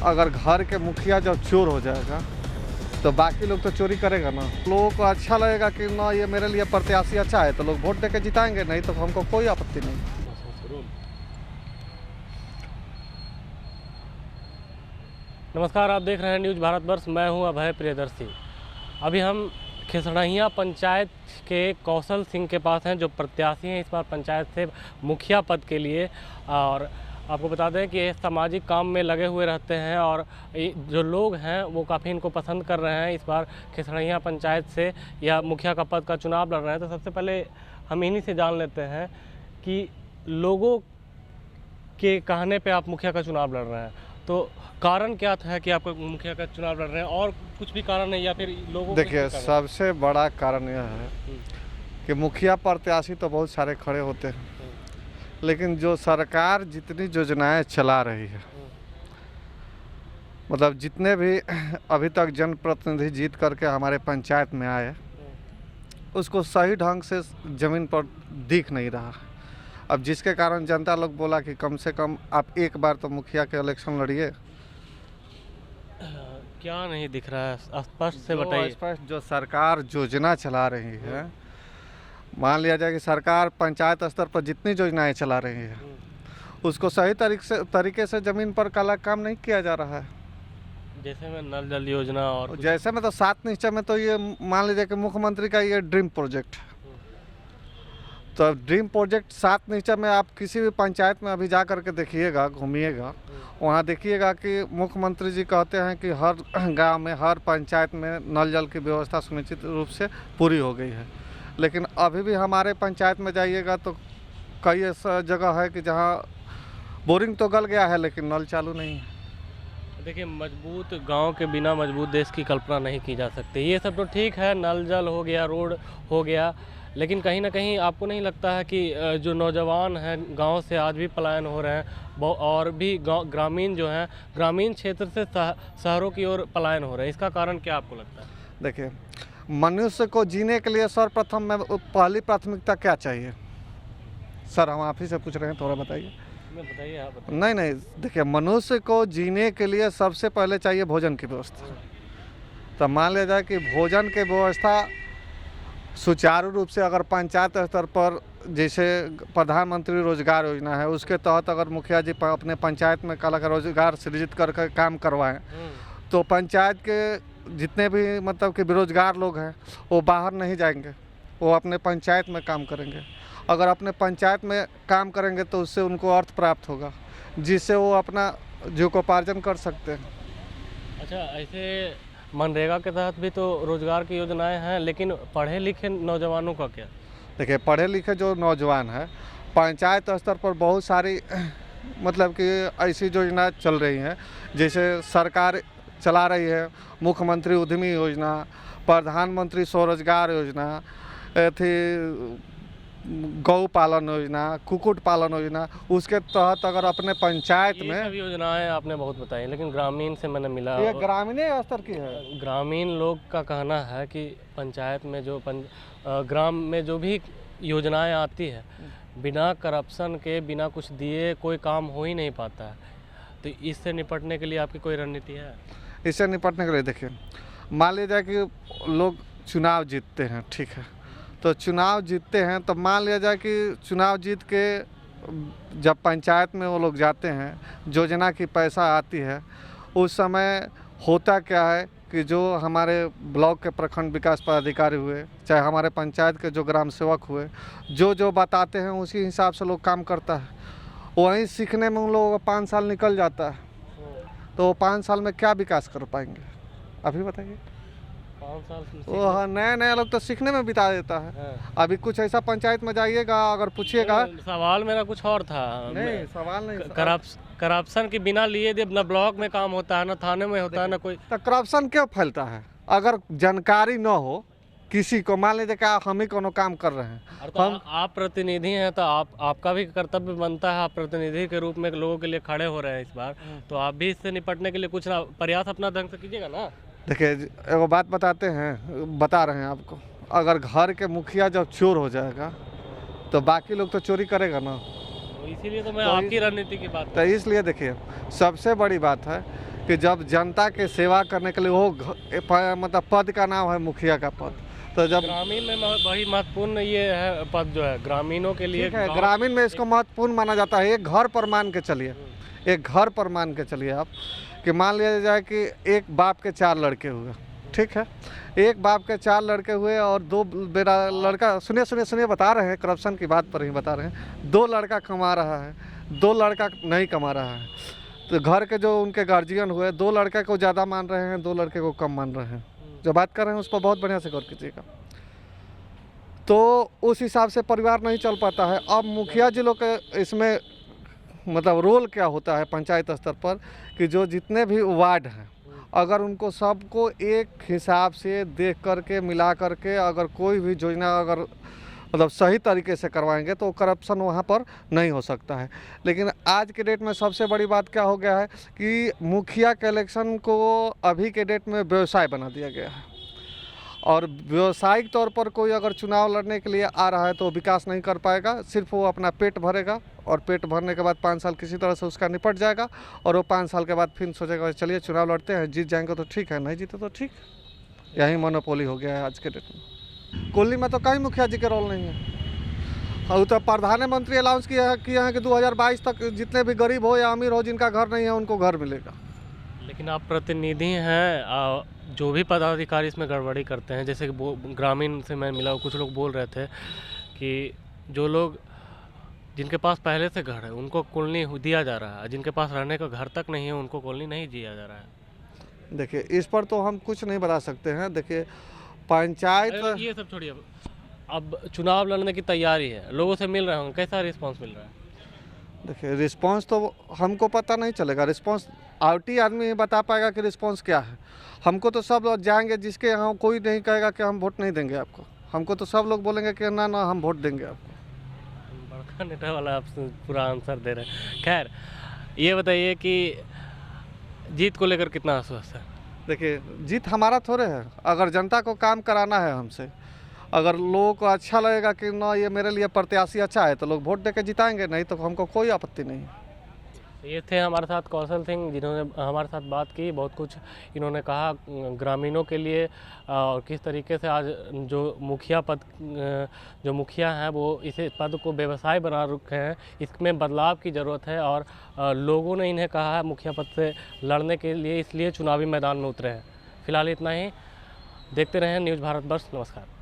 अगर घर के मुखिया जब चोर हो जाएगा तो बाकी लोग तो चोरी करेगा ना। लोगों को अच्छा लगेगा कि ना ये मेरे लिए प्रत्याशी अच्छा है तो लोग वोट देके जिताएंगे, नहीं तो हमको कोई आपत्ति नहीं। नमस्कार, आप देख रहे हैं न्यूज़ भारतवर्ष। मैं हूं अभय प्रियदर्शी। अभी हम खिसड़हिया पंचायत के कौशल सिंह के पास हैं, जो प्रत्याशी हैं इस बार पंचायत से मुखिया पद के लिए। और आपको बता दें कि ये सामाजिक काम में लगे हुए रहते हैं और जो लोग हैं वो काफ़ी इनको पसंद कर रहे हैं। इस बार खिसड़हिया पंचायत से या मुखिया का पद का चुनाव लड़ रहे हैं। तो सबसे पहले हम इन्हीं से जान लेते हैं कि लोगों के कहने पे आप मुखिया का चुनाव लड़ रहे हैं, तो कारण क्या था कि आप मुखिया का चुनाव लड़ रहे हैं, और कुछ भी कारण है या फिर लोगों? देखिए, सबसे बड़ा कारण यह है कि मुखिया प्रत्याशी तो बहुत सारे खड़े होते हैं, लेकिन जो सरकार जितनी योजनाएं चला रही है, मतलब जितने भी अभी तक जनप्रतिनिधि जीत करके हमारे पंचायत में आए, उसको सही ढंग से ज़मीन पर दिख नहीं रहा। अब जिसके कारण जनता लोग बोला कि कम से कम आप एक बार तो मुखिया के इलेक्शन लड़िए। क्या नहीं दिख रहा है, स्पष्ट से बताइए। स्पष्ट जो सरकार योजना चला रही है, मान लिया जाए कि सरकार पंचायत स्तर पर जितनी योजनाएं चला रही है उसको सही तरीके से ज़मीन पर काला काम नहीं किया जा रहा है। जैसे में नल जल योजना और जैसे में तो 7 निश्चय में तो ये मान लीजिए कि मुख्यमंत्री का ये ड्रीम प्रोजेक्ट है। तो ड्रीम प्रोजेक्ट 7 निश्चय में आप किसी भी पंचायत में अभी जा करके देखिएगा, घूमिएगा, वहाँ देखिएगा कि मुख्यमंत्री जी कहते हैं कि हर गांव में, हर पंचायत में नल जल की व्यवस्था सुनिश्चित रूप से पूरी हो गई है। लेकिन अभी भी हमारे पंचायत में जाइएगा तो कई ऐसा जगह है कि जहाँ बोरिंग तो गल गया है लेकिन नल चालू नहीं है। देखिए, मजबूत गांव के बिना मजबूत देश की कल्पना नहीं की जा सकती। ये सब तो ठीक है, नल जल हो गया, रोड हो गया, लेकिन कहीं ना कहीं आपको नहीं लगता है कि जो नौजवान हैं गांव से आज भी पलायन हो रहे हैं, और भी ग्रामीण जो हैं, ग्रामीण क्षेत्र से शहरों की ओर पलायन हो रहे हैं, इसका कारण क्या आपको लगता है? देखिए, मनुष्य को जीने के लिए सर्वप्रथम में पहली प्राथमिकता क्या चाहिए? सर, हम आप ही से पूछ रहे हैं, थोड़ा बताइए। बताइए, आप बताइए। नहीं, देखिए, मनुष्य को जीने के लिए सबसे पहले चाहिए भोजन की व्यवस्था। तो मान लिया जाए कि भोजन की व्यवस्था सुचारू रूप से अगर पंचायत स्तर पर, जैसे प्रधानमंत्री रोजगार योजना है, उसके तहत अगर मुखिया जी अपने पंचायत में कला का रोजगार सृजित करके काम करवाएं, तो पंचायत के जितने भी मतलब कि बेरोजगार लोग हैं वो बाहर नहीं जाएंगे, वो अपने पंचायत में काम करेंगे। अगर अपने पंचायत में काम करेंगे तो उससे उनको अर्थ प्राप्त होगा, जिससे वो अपना जीविकोपार्जन कर सकते हैं। अच्छा, ऐसे मनरेगा के तहत भी तो रोजगार की योजनाएं हैं, लेकिन पढ़े लिखे नौजवानों का क्या? देखिए, पढ़े लिखे जो नौजवान है, पंचायत स्तर पर बहुत सारी मतलब कि ऐसी योजना चल रही हैं, जैसे सरकार चला रही है मुख्यमंत्री उद्यमी योजना, प्रधानमंत्री स्वरोजगार योजना, थी गौ पालन योजना, कुक्कुट पालन योजना। उसके तहत अगर अपने पंचायत में, ये सब योजनाएं आपने बहुत बताई, लेकिन ग्रामीण से मैंने मिला, ये ग्रामीण स्तर की है। ग्रामीण लोग का कहना है कि पंचायत में जो ग्राम में जो भी योजनाएं आती है, बिना करप्शन के, बिना कुछ दिए कोई काम हो ही नहीं पाता है। तो इससे निपटने के लिए आपकी कोई रणनीति है? इससे निपटने के लिए देखिए, मान लीजिए कि लोग चुनाव जीतते हैं, ठीक है, तो चुनाव जीतते हैं तो मान लिया जाए कि चुनाव जीत के जब पंचायत में वो लोग जाते हैं, योजना की पैसा आती है, उस समय होता क्या है कि जो हमारे ब्लॉक के प्रखंड विकास पदाधिकारी हुए, चाहे हमारे पंचायत के जो ग्राम सेवक हुए, जो बताते हैं उसी हिसाब से लोग काम करता है। वहीं सीखने में उन लोगों का 5 साल निकल जाता है, तो वो 5 साल में क्या विकास कर पाएंगे? अभी बताइए। 5 साल वो नया लोग तो सीखने में बिता देता है। अभी कुछ ऐसा पंचायत में जाइएगा, अगर पूछिएगा। सवाल मेरा कुछ और था। नहीं, सवाल नहीं। करप्शन के बिना लिए न ब्लॉक में काम होता है, न थाने में होता है, न कोई। तो करप्शन क्यों फैलता है? अगर जानकारी न हो किसी को, मान लीजिए कि हम ही कोनो काम कर रहे हैं, तो आप प्रतिनिधि हैं, तो आपका भी कर्तव्य बनता है, आप प्रतिनिधि के रूप में लोगों के लिए खड़े हो रहे हैं इस बार, तो आप भी इससे निपटने के लिए कुछ ना प्रयास अपना ढंग से कीजिएगा ना। देखिए, एगो बात बता रहे हैं आपको, अगर घर के मुखिया जब चोर हो जाएगा तो बाकी लोग तो चोरी करेगा ना। इसीलिए तो मैं आपकी रणनीति की बात। तो इसलिए देखिए, सबसे बड़ी बात है कि जब जनता के सेवा करने के लिए वो मतलब पद का नाम है मुखिया का पद, तो जब ग्रामीण में वही महत्वपूर्ण ये है पद जो है ग्रामीणों के लिए। ठीक है, ग्रामीण में इसको महत्वपूर्ण माना जाता है। एक घर पर मान के चलिए, एक घर पर मान के चलिए आप कि मान लिया जाए कि एक बाप के 4 लड़के हुए, ठीक है, एक बाप के 4 लड़के हुए और 2 बेटा लड़का, सुनिए बता रहे हैं, करप्शन की बात पर ही बता रहे हैं, 2 लड़का कमा रहा है, 2 लड़का नहीं कमा रहा है, तो घर के जो उनके गार्जियन हुए 2 लड़के को ज़्यादा मान रहे हैं, 2 लड़के को कम मान रहे हैं। जो बात कर रहे हैं उस पर बहुत बढ़िया से गौर कीजिएगा। तो उस हिसाब से परिवार नहीं चल पाता है। अब मुखिया जी लोग के इसमें मतलब रोल क्या होता है पंचायत स्तर पर कि जो जितने भी वार्ड हैं, अगर उनको सबको एक हिसाब से देख करके मिला करके अगर कोई भी योजना अगर मतलब सही तरीके से करवाएंगे तो करप्शन वहाँ पर नहीं हो सकता है। लेकिन आज के डेट में सबसे बड़ी बात क्या हो गया है कि मुखिया के इलेक्शन को अभी के डेट में व्यवसाय बना दिया गया है, और व्यवसायिक तौर पर कोई अगर चुनाव लड़ने के लिए आ रहा है तो विकास नहीं कर पाएगा, सिर्फ वो अपना पेट भरेगा और पेट भरने के बाद 5 साल किसी तरह से उसका निपट जाएगा, और वो 5 साल के बाद फिर सोचेगा चलिए चुनाव लड़ते हैं, जीत जाएंगे तो ठीक है, नहीं जीते तो ठीक। यही मोनोपोली हो गया है आज के डेट में। कुल्ली में तो कहीं मुखिया जी के रोल नहीं है। और तो प्रधानमंत्री अनाउंस किया है कि 2022 तक जितने भी गरीब हो या अमीर हो जिनका घर नहीं है उनको घर मिलेगा। लेकिन आप प्रतिनिधि हैं, जो भी पदाधिकारी इसमें गड़बड़ी करते हैं, जैसे कि ग्रामीण से मैं मिला, कुछ लोग बोल रहे थे कि जो लोग जिनके पास पहले से घर है उनको कॉलोनी दिया जा रहा है, जिनके पास रहने का घर तक नहीं है उनको कॉलोनी नहीं दिया जा रहा है। देखिए इस पर तो हम कुछ नहीं बता सकते हैं। देखिए पंचायत, ये सब छोड़िए, अब चुनाव लड़ने की तैयारी है, लोगों से मिल रहे होंगे, कैसा रिस्पांस मिल रहा है? देखिए रिस्पांस तो हमको पता नहीं चलेगा, रिस्पांस आउटी आदमी ही बता पाएगा कि रिस्पांस क्या है। हमको तो सब लोग जाएंगे, जिसके यहाँ कोई नहीं कहेगा कि हम वोट नहीं देंगे आपको, हमको तो सब लोग बोलेंगे कि ना ना हम वोट देंगे आपको। बड़का नेता वाला आप पूरा आंसर दे रहे हैं। खैर ये बताइए कि जीत को लेकर कितना आश्वस्त है? देखिए जीत हमारा थोड़े है, अगर जनता को काम कराना है हमसे, अगर लोगों को अच्छा लगेगा कि ना ये मेरे लिए प्रत्याशी अच्छा है तो लोग वोट देके जिताएंगे, नहीं तो हमको कोई आपत्ति नहीं है। ये थे हमारे साथ कौशल सिंह, जिन्होंने हमारे साथ बात की, बहुत कुछ इन्होंने कहा ग्रामीणों के लिए, और किस तरीके से आज जो मुखिया हैं वो इस पद को व्यवसाय बना रखे हैं, इसमें बदलाव की ज़रूरत है, और लोगों ने इन्हें कहा है मुखिया पद से लड़ने के लिए, इसलिए चुनावी मैदान में उतरे हैं। फिलहाल इतना ही, देखते रहें न्यूज़ भारत वर्ष। नमस्कार।